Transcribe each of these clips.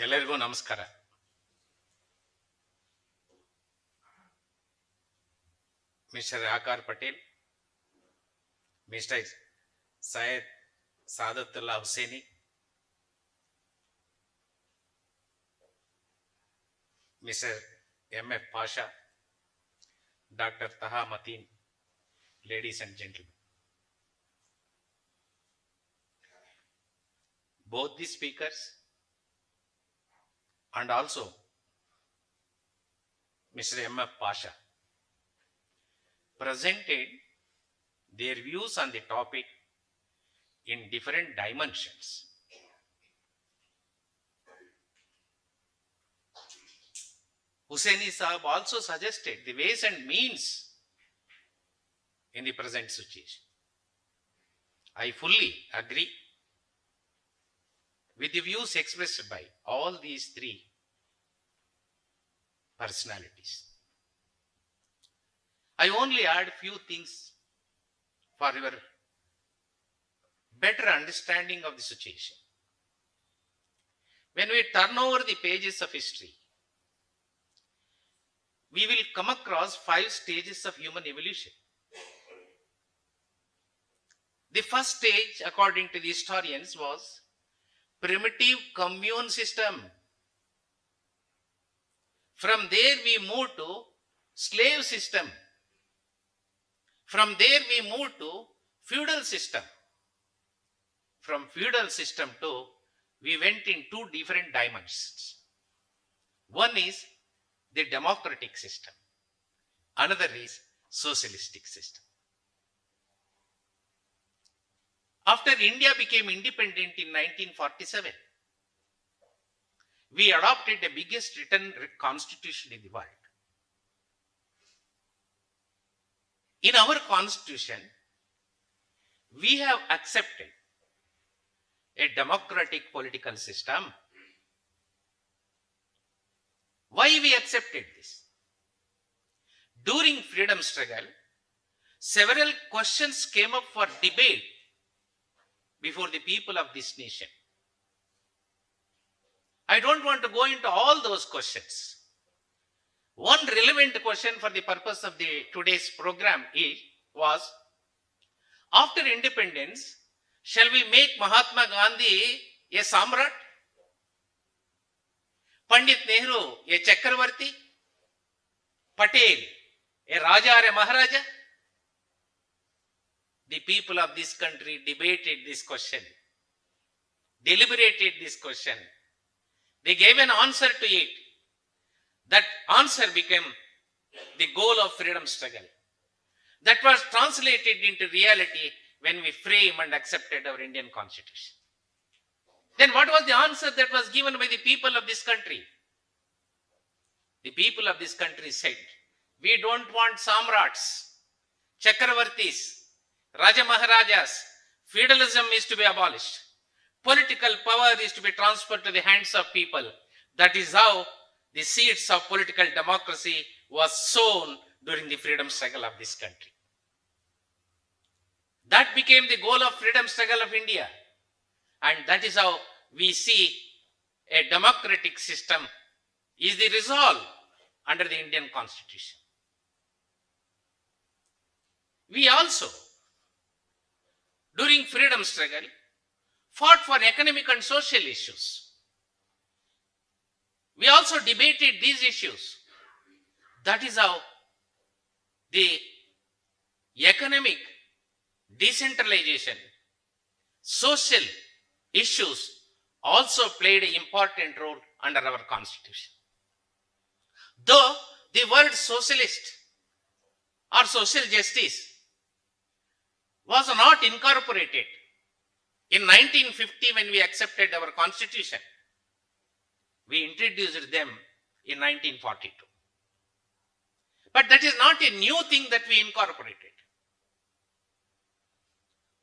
ಎಲ್ಲರಿಗೂ ನಮಸ್ಕಾರ. Mister Aakar Patel, mister Syed Sadatullah Husaini, mister MF Pasha, Dr. Taha Mateen, ladies and gentlemen. Both the speakers and also Mr. MF Pasha presented their views on the topic in different dimensions. Hussaini Sahab also suggested the ways and means in the present situation. I fully agree with the views expressed by all these three personalities. I only add few things for your better understanding of the situation. When we turn over the pages of history, we will come across 5 stages of human evolution. The first stage, according to the historians, was primitive commune system. From there we moved to slave system. From there we moved to feudal system. From feudal system to, we went in 2 different dimensions. One is the democratic system. Another is socialistic system. After India became independent in 1947, we adopted the biggest written constitution in the world. In our constitution, we have accepted a democratic political system. Why we accepted this? During freedom struggle, several questions came up for debate before the people of this nation. I don't want to go into all those questions. One relevant question for the purpose of the today's program was, after independence, shall we make Mahatma Gandhi a Samrat? Pandit Nehru a Chakravarti? Patel a Raja or a Maharaja? The people of this country debated this question, deliberated this question. They gave an answer to it. That answer became the goal of freedom struggle. That was translated into reality when we framed and accepted our Indian Constitution. Then what was the answer that was given by the people of this country? The people of this country said, we don't want Samrats, Chakravartis, Raja Maharajas. Feudalism is to be abolished. Political power is to be transferred to the hands of people. That is how the seeds of political democracy was sown during the freedom struggle of this country. That became the goal of freedom struggle of India. And that is how we see a democratic system is the resolve under the Indian Constitution. We also, during freedom struggle, fought for economic and social issues. We also debated these issues. That is how the economic decentralization, social issues also played an important role under our Constitution. Though the word socialist or social justice was not incorporated in 1950 when we accepted our Constitution, we introduced them in 1942. But that is not a new thing that we incorporated.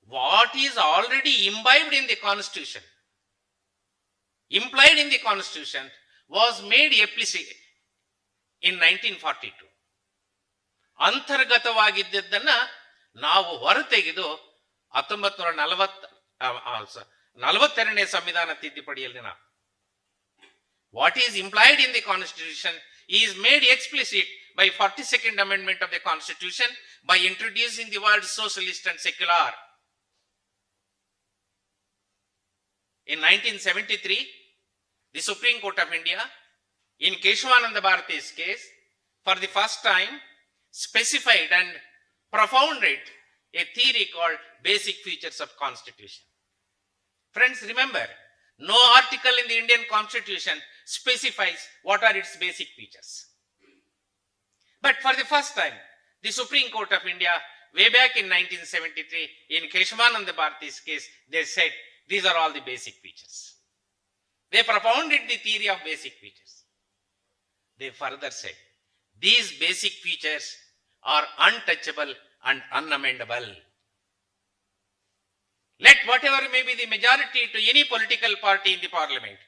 What is already imbibed in the Constitution, implied in the Constitution, was made explicit in 1942. ಅಂತರ್ಗತವಾಗಿದ್ದನ್ನ ನಾವು ಹೊರತೆಗೆದು 1942ನೇ ಸಂವಿಧಾನ ತಿದ್ದುಪಡಿಯಲ್ಲಿ ನಾವು What is implied in the Constitution is made explicit by 42nd Amendment of the Constitution by introducing the words socialist and secular. In 1973, the Supreme Court of India, in Keshavananda Bharati's case, for the first time specified and propounded a theory called basic features of Constitution. Friends, remember, no article in the Indian Constitution specifies what are its basic features. But for the first time, the Supreme Court of India, way back in 1973, in Keshavananda Bharati's case, they said these are all the basic features. They propounded the theory of basic features. They further said these basic features are untouchable and unamendable. Let whatever may be the majority to any political party in the parliament,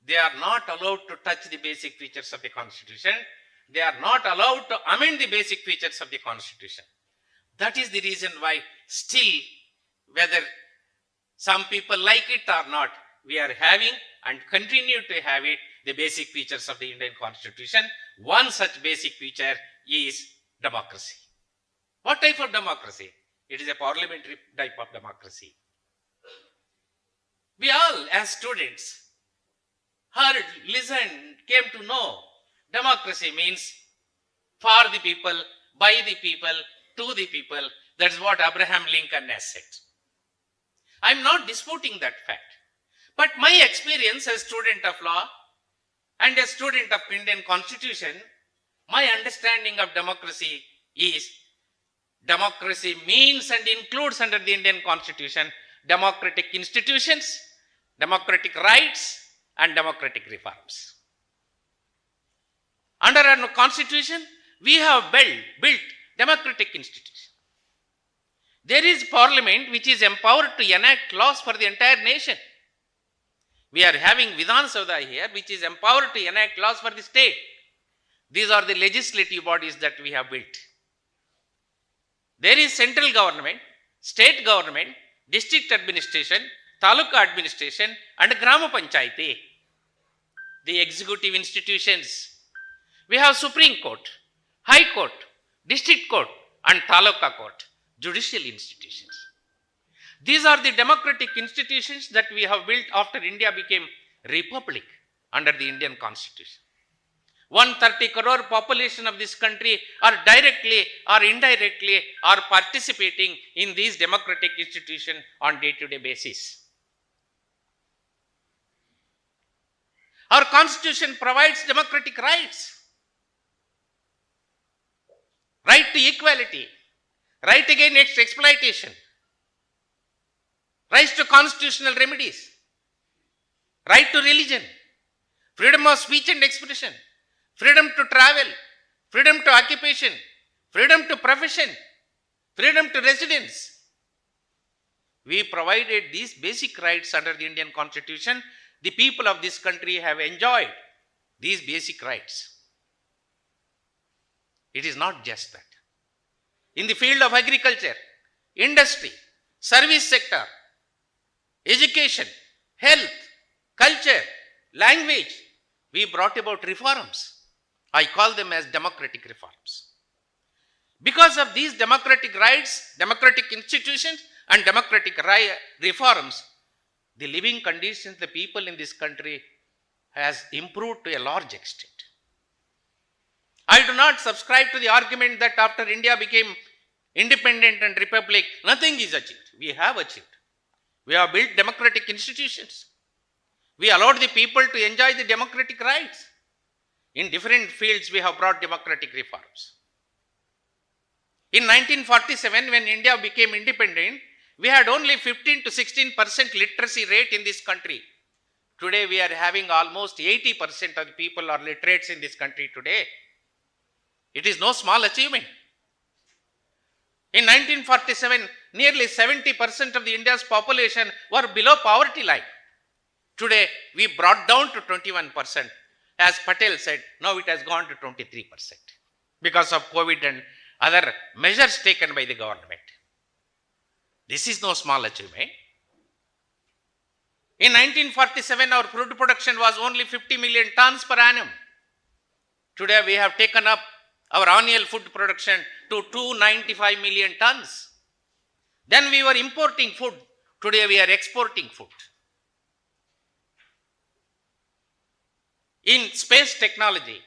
they are not allowed to touch the basic features of the Constitution. They are not allowed to amend the basic features of the Constitution. That is the reason why still, whether some people like it or not, we are having and continue to have it, the basic features of the Indian Constitution. One such basic feature is democracy. What type of democracy? It is a parliamentary type of democracy. We all, as students, heard, listened, came to know democracy means for the people, by the people, to the people. That's what Abraham Lincoln has said. I'm not disputing that fact. But my experience as student of law and a student of Indian Constitution, my understanding of democracy is democracy means and includes under the Indian Constitution democratic institutions, democratic rights, and democratic reforms. Under our Constitution, we have built democratic institutions. There is Parliament which is empowered to enact laws for the entire nation. We are having Vidhan Sabha here which is empowered to enact laws for the state. These are the legislative bodies that we have built. There is central government, state government, district administration, taluka administration, and Grama Panchayati, the executive institutions. We have Supreme Court, High Court, District Court, and Taluka Court, judicial institutions. These are the democratic institutions that we have built after India became republic under the Indian Constitution. 130 crore population of this country are directly or indirectly are participating in these democratic institutions on day-to-day basis. Our Constitution provides democratic rights. Right to equality, right against exploitation, right to constitutional remedies, right to religion, freedom of speech and expression, freedom to travel, freedom to occupation, freedom to profession, freedom to residence. We provided these basic rights under the Indian Constitution. The people of this country have enjoyed these basic rights. It is not just that. In the field of agriculture, industry, service sector, education, health, culture, language, we brought about reforms. I call them as democratic reforms. Because of these democratic rights, democratic institutions, and democratic reforms, the living conditions of the people in this country has improved to a large extent. I do not subscribe to the argument that after India became independent and republic, nothing is achieved. We have achieved. We have built democratic institutions. We allowed the people to enjoy the democratic rights. In different fields, we have brought democratic reforms. In 1947, when India became independent, we had only 15 to 16% literacy rate in this country. Today, we are having almost 80% of the people are literates in this country today. It is no small achievement. In 1947, nearly 70% of the India's population were below poverty line. Today, we brought down to 21%. As Patel said, now it has gone to 23% because of COVID and other measures taken by the government. This is no small achievement. In 1947, our food production was only 50 million tons per annum. Today, we have taken up our annual food production to 295 million tons. Then we were importing food. Today, we are exporting food. In space technology,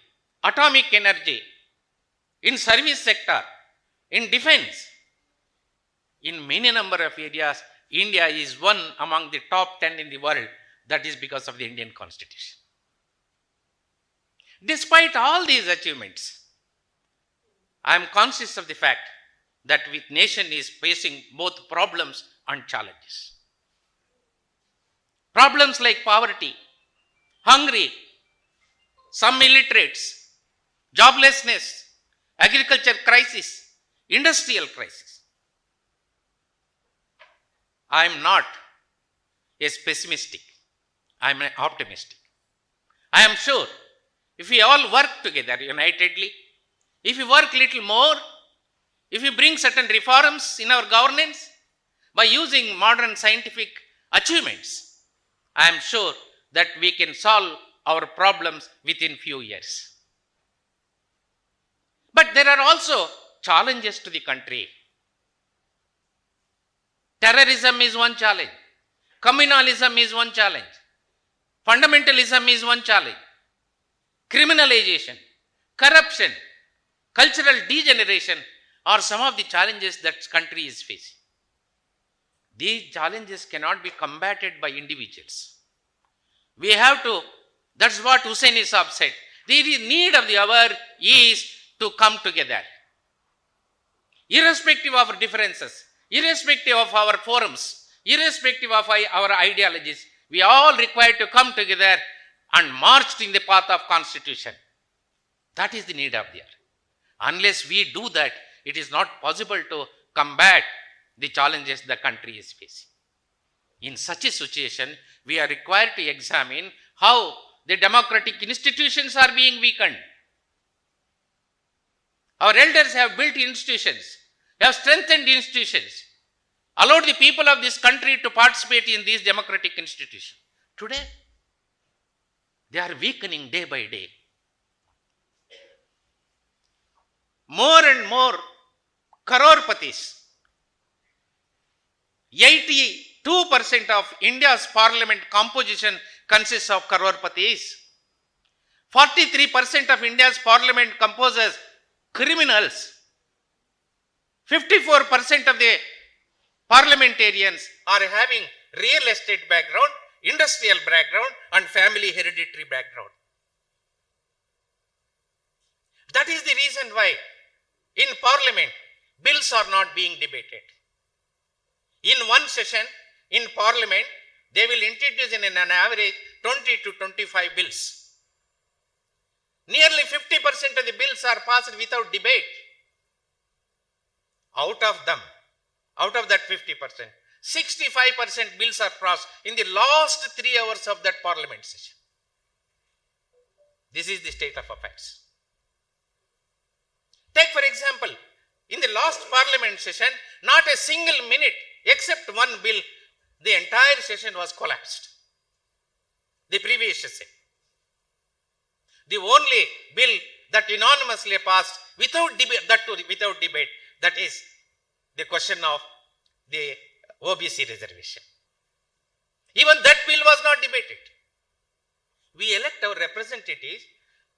atomic energy, in service sector, in defense, in many number of areas, India is one among the top 10 in the world. That is because of the Indian Constitution. Despite all these achievements, I am conscious of the fact that the nation is facing both problems and challenges. Problems like poverty, hungry, some illiterates, joblessness, agriculture crisis, industrial crisis. I am not a pessimistic. I am optimistic. I am sure if we all work together unitedly, if we work little more, if we bring certain reforms in our governance by using modern scientific achievements, I am sure that we can solve our problems within few years. But there are also challenges to the country. Terrorism is one challenge. Communalism is one challenge. Fundamentalism is one challenge. Criminalization, corruption, cultural degeneration are some of the challenges that country is facing. These challenges cannot be combated by individuals. We have to, that's what Hussein Isab said, the need of the hour is to come together. Irrespective of our differences, irrespective of our forums, irrespective of our ideologies, we all required to come together and march in the path of Constitution. That is the need of the hour. Unless we do that, it is not possible to combat the challenges the country is facing. In such a situation, we are required to examine how the democratic institutions are being weakened. Our elders have built institutions, have strengthened institutions, allowed the people of this country to participate in these democratic institutions. Today, they are weakening day by day. More and more crorepati's, 82% of India's parliament composition consists of crorepati's. 43% of India's parliament composes criminals. 54% of the parliamentarians are having real estate background, industrial background, and family hereditary background. That is the reason why in parliament bills are not being debated. In one session in parliament, they will introduce in an average 20 to 25 bills. Nearly 50% of the bills are passed without debate. Out of that 50%, 65% bills are passed in the last 3 hours of that parliament session. This is the state of affairs. Take for example, in the last parliament session, not a single minute except one bill, the entire session was collapsed. The previous session. The only bill that unanimously passed without debate, that is the question of the OBC reservation. Even that bill was not debated. We elect our representatives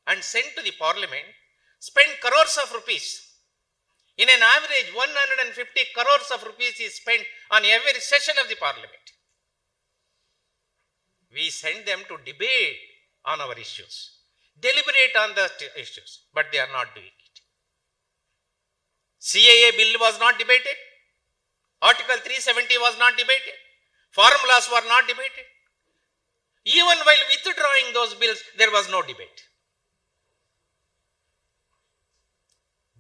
and send to the parliament, spend crores of rupees. In an average, 150 crores of rupees is spent on every session of the parliament. We send them to debate on our issues, deliberate on the issues, but they are not doing it. CAA bill was not debated. Article 370 was not debated. Formulas were not debated. Even while withdrawing those bills, there was no debate.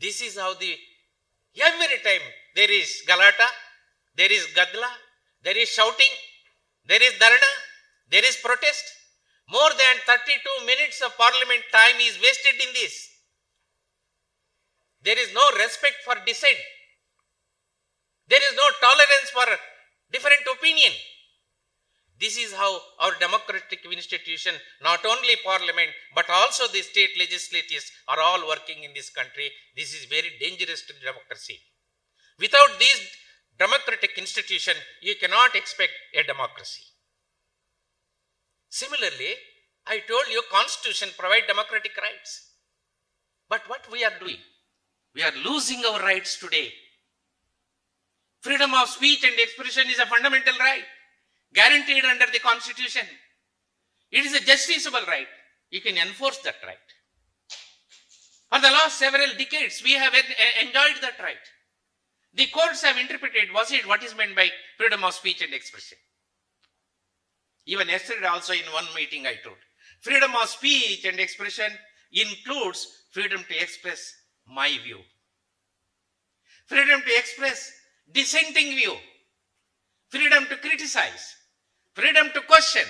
This is how every time there is galata, there is gadla, there is shouting, there is dharna, there is protest. More than 32 minutes of parliament time is wasted in this. There is no respect for dissent. There is no tolerance for different opinion. This is how our democratic institution, not only parliament, but also the state legislatures are all working in this country. This is very dangerous to democracy. Without these democratic institution, you cannot expect a democracy. Similarly, I told you constitution provide democratic rights. But what we are doing? We are losing our rights today. Freedom of speech and expression is a fundamental right, guaranteed under the constitution. It is a justiciable right. You can enforce that right. For the last several decades, we have enjoyed that right. The courts have interpreted what is meant by freedom of speech and expression. Even yesterday also in one meeting I told, freedom of speech and expression includes freedom to express my view. Freedom to express dissenting view. Freedom to criticize. Freedom to question.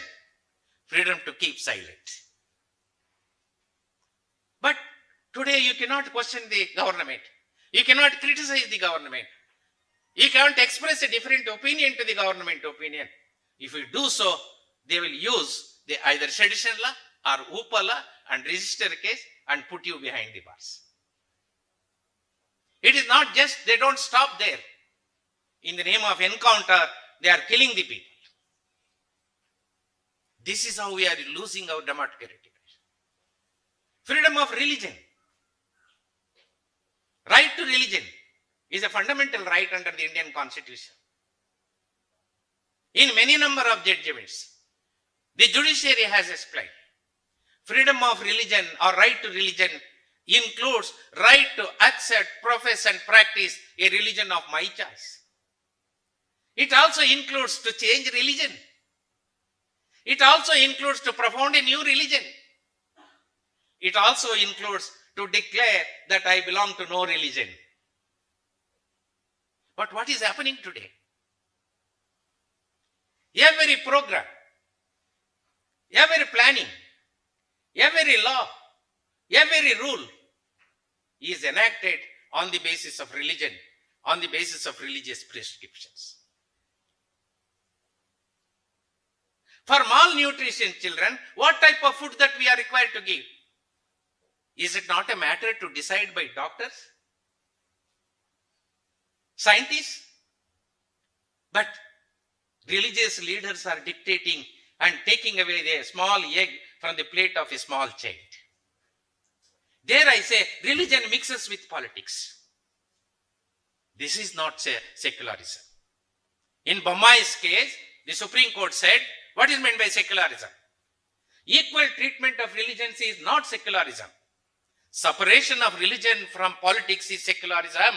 Freedom to keep silent. But today you cannot question the government. You cannot criticize the government. You can't express a different opinion to the government opinion. If you do so, they will use the either sedition law or UPA law and register a case and put you behind the bars. It is not just, they don't stop there. In the name of encounter, they are killing the people. This is how we are losing our democratic rights. Freedom of religion. Right to religion is a fundamental right under the Indian Constitution. In many number of judgments, the judiciary has explained freedom of religion or right to religion includes right to accept, profess and practice a religion of my choice. It also includes to change religion. It also includes to propound a new religion. It also includes to declare that I belong to no religion. But what is happening today? Every program, every planning, every law, every rule is enacted on the basis of religion, on the basis of religious prescriptions. For malnutrition children, what type of food that we are required to give? Is it not a matter to decide by doctors, scientists? But religious leaders are dictating and taking away the small egg from the plate of a small child. There I say, religion mixes with politics. This is not secularism. In Bommai's case, the Supreme Court said, what is meant by secularism? Equal treatment of religions is not secularism. Separation of religion from politics is secularism.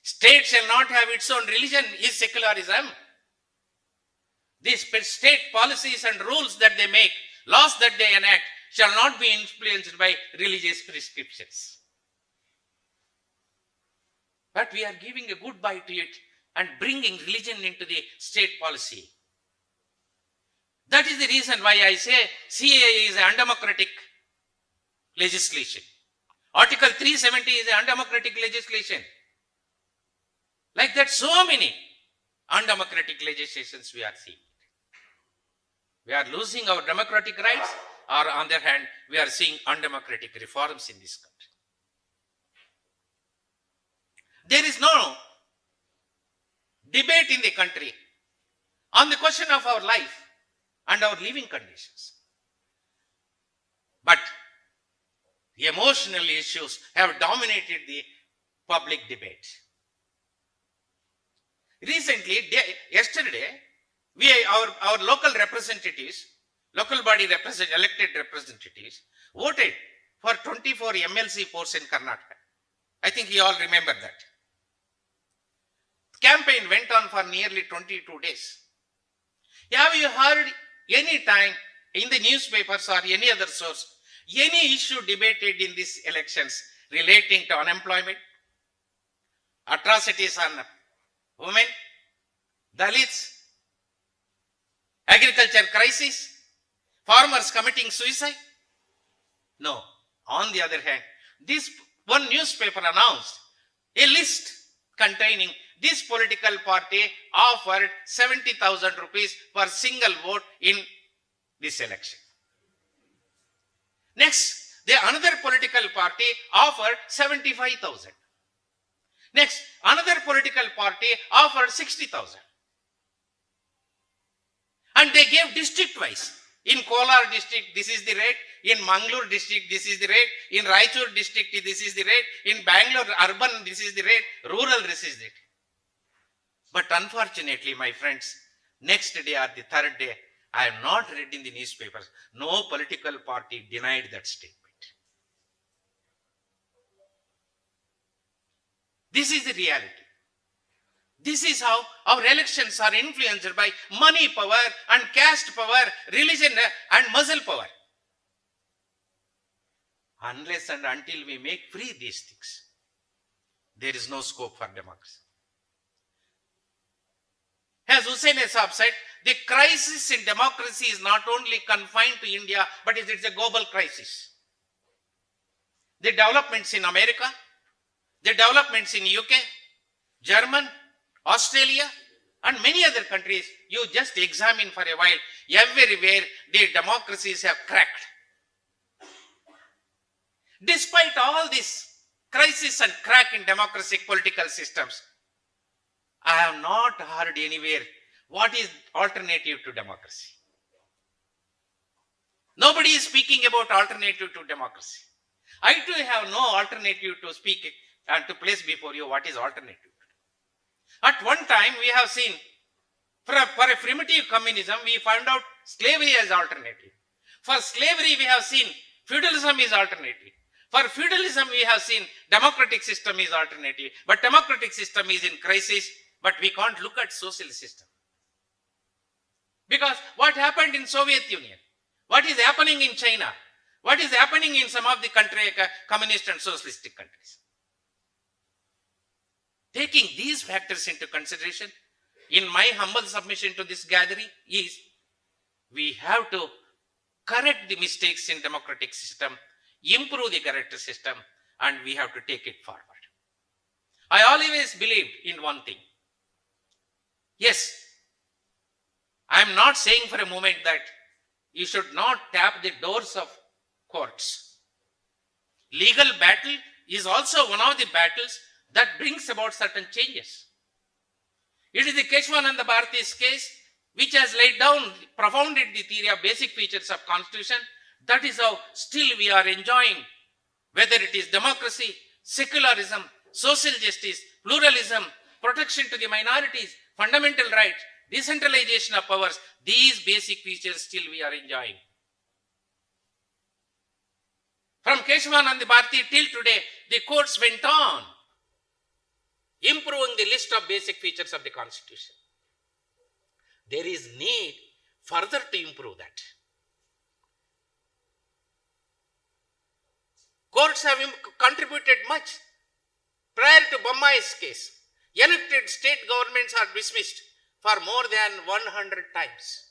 State shall not have its own religion is secularism. These state policies and rules that they make, laws that they enact, shall not be influenced by religious prescriptions. But we are giving a goodbye to it and bringing religion into the state policy. That is the reason why I say CAA is an undemocratic legislation. Article 370 is an undemocratic legislation. Like that, so many undemocratic legislations we are seeing. We are losing our democratic rights, or on the other hand, we are seeing undemocratic reforms in this country. There is no debate in the country on the question of our life and our living conditions. But emotional issues have dominated the public debate. Recently, yesterday, our local representatives, local body elected representatives, voted for 24 MLC posts in Karnataka. I think you all remember that. Campaign went on for nearly 22 days. Have you heard any time in the newspapers or any other source, any issue debated in these elections relating to unemployment, atrocities on women, Dalits, agriculture crisis, farmers committing suicide? No. On the other hand, this one newspaper announced a list containing this political party offered 70,000 rupees per single vote in this election. Next, the another political party offered 75,000. Next, another political party offered 60,000. And they gave district wise. In Kolar district, this is the rate. In Mangalore district, this is the rate. In Raichur district, this is the rate. In Bangalore urban, this is the rate. Rural, this is the rate. But unfortunately, my friends, next day or the third day, I have not read in the newspapers. No political party denied that statement. This is the reality. This is how our elections are influenced by money power and caste power, religion and muscle power. Unless and until we make free these things, there is no scope for democracy. As Hussein Saab said, the crisis in democracy is not only confined to India, but it's a global crisis. The developments in America, the developments in UK, German, Australia, and many other countries, you just examine for a while, everywhere the democracies have cracked. Despite all this crisis and crack in democratic political systems, I have not heard anywhere what is alternative to democracy. Nobody is speaking about alternative to democracy. I too have no alternative to speak and to place before you what is alternative. At one time we have seen, for a primitive communism, we found out slavery as alternative. For slavery we have seen feudalism is alternative. For feudalism we have seen democratic system is alternative. But democratic system is in crisis, but we can't look at socialist system. Because what happened in Soviet Union? What is happening in China? What is happening in some of the communist and socialistic countries? Taking these factors into consideration, in my humble submission to this gathering is, we have to correct the mistakes in democratic system, improve the correct system, and we have to take it forward. I always believed in one thing. Yes, I am not saying for a moment that you should not tap the doors of courts. Legal battle is also one of the battles that brings about certain changes. It is the Keshwananda Bharati's case which has laid down, propounded the theory of basic features of constitution. That is how still we are enjoying, whether it is democracy, secularism, social justice, pluralism, protection to the minorities, fundamental rights, decentralization of powers, these basic features still we are enjoying. From Keshwananda Bharati till today, the courts went on improving the list of basic features of the constitution. There is need further to improve that. Courts have contributed much. Prior to Bommai's case, elected state governments are dismissed for more than 100 times.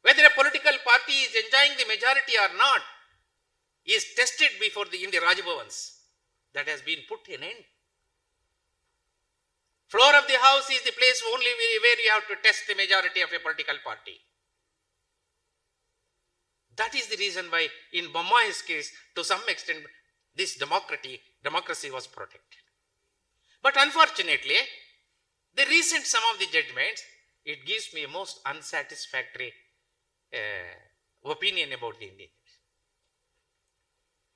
Whether a political party is enjoying the majority or not is tested before the Indian Rajabhavans. That has been put an end. Floor of the house is the place only where you have to test the majority of a political party. That is the reason why in Bommai's case, to some extent, this democracy was protected. But unfortunately, the recent some of the judgments, it gives me a most unsatisfactory opinion about the Indian.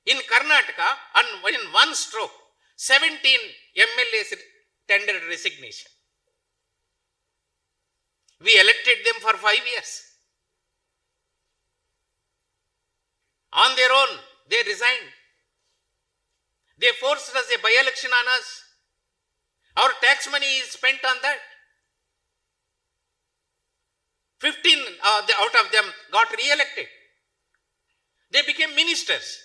In Karnataka, in one stroke, 17 MLAs tendered resignation. We elected them for 5 years. On their own, they resigned. They forced us a by-election on us. Our tax money is spent on that. 15 out of them got re-elected. They became ministers.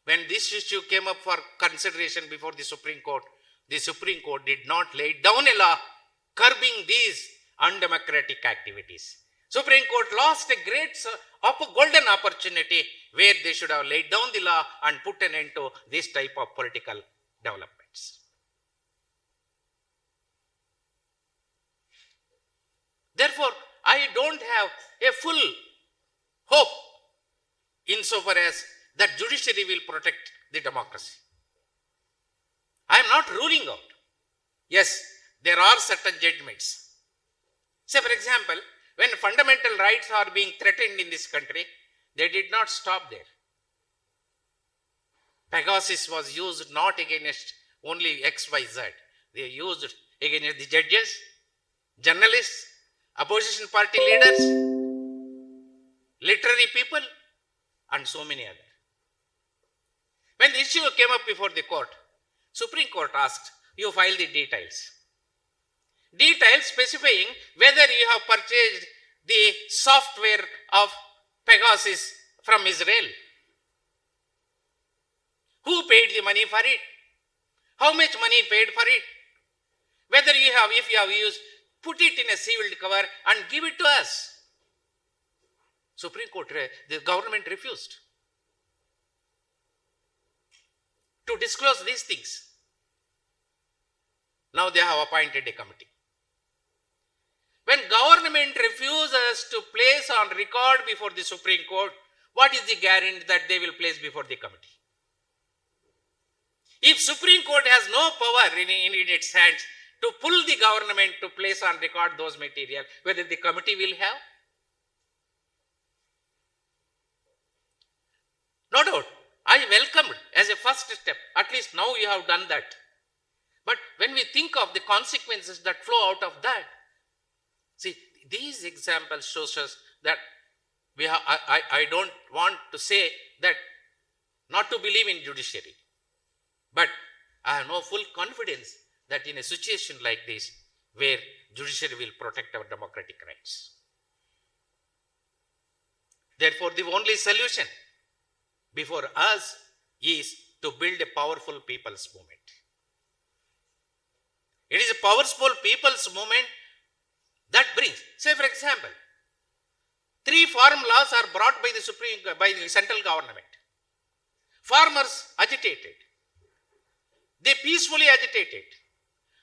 When this issue came up for consideration before the Supreme Court did not lay down a law curbing these undemocratic activities. Supreme Court lost a great golden opportunity where they should have laid down the law and put an end to this type of political developments. Therefore, I don't have a full hope insofar as that judiciary will protect the democracy. I am not ruling out. Yes, there are certain judgments. Say, for example, when fundamental rights are being threatened in this country, they did not stop there. Pegasus was used not against only XYZ. They used it against the judges, journalists, opposition party leaders, literary people, and so many others. When the issue came up before the court, Supreme Court asked, you file the details. Details specifying whether you have purchased the software of Pegasus from Israel. Who paid the money for it? How much money paid for it? Whether you have, if you have used, put it in a sealed cover and give it to us. Supreme Court, the government refused to disclose these things. Now they have appointed a committee. When government refuses to place on record before the Supreme Court, what is the guarantee that they will place before the committee? If Supreme Court has no power in its hands to pull the government to place on record those material, whether the committee will have? No doubt, I welcomed as a first step, at least now you have done that. But when we think of the consequences that flow out of that, see, these examples shows us that we have, I don't want to say that not to believe in judiciary, but I have no full confidence that in a situation like this, where judiciary will protect our democratic rights. Therefore, the only solution before us is to build a powerful people's movement. It is a powerful people's movement that brings, say for example, 3 farm laws are brought by the central government. Farmers agitated. They peacefully agitated.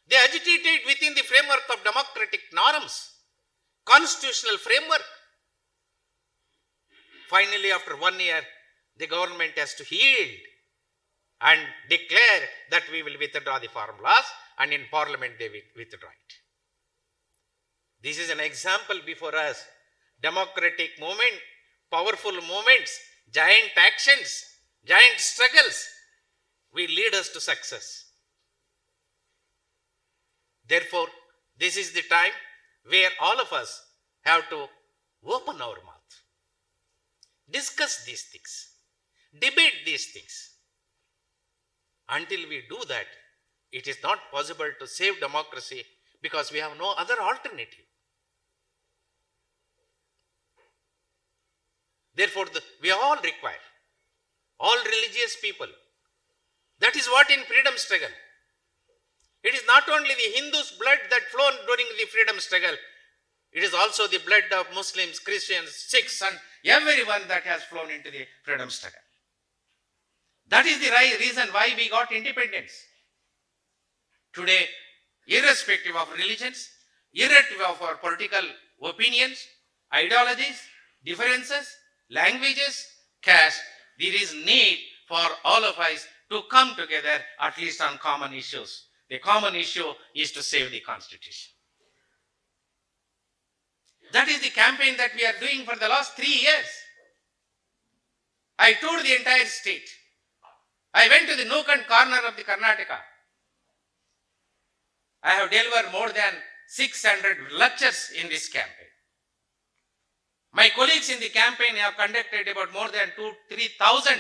They agitated within the framework of democratic norms, constitutional framework. Finally, after 1 year, the government has to yield and declare that we will withdraw the farm laws, and in parliament they will withdraw it. This is an example before us. Democratic movement, powerful movements, giant actions, giant struggles will lead us to success. Therefore, this is the time where all of us have to open our mouth, discuss these things, debate these things. Until we do that, it is not possible to save democracy because we have no other alternative. Therefore, we all require, all religious people. That is what in freedom struggle. It is not only the Hindus' blood that flowed during the freedom struggle. It is also the blood of Muslims, Christians, Sikhs, and everyone that has flown into the freedom struggle. That is the reason why we got independence. Today, irrespective of religions, irrespective of our political opinions, ideologies, differences, languages, caste, there is need for all of us to come together at least on common issues. The common issue is to save the Constitution. That is the campaign that we are doing for the last 3 years. I toured the entire state. I went to the nook and corner of the Karnataka. I have delivered more than 600 lectures in this campaign. My colleagues in the campaign have conducted about more than 3,000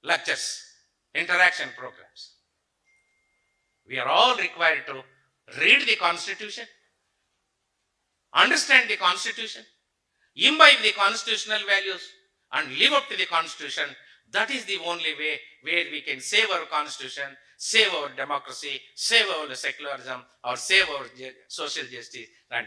lectures, interaction programs. We are all required to read the Constitution, understand the Constitution, imbibe the constitutional values, and live up to the Constitution. That is the only way where we can save our Constitution, save our democracy, save our secularism, or save our social justice, and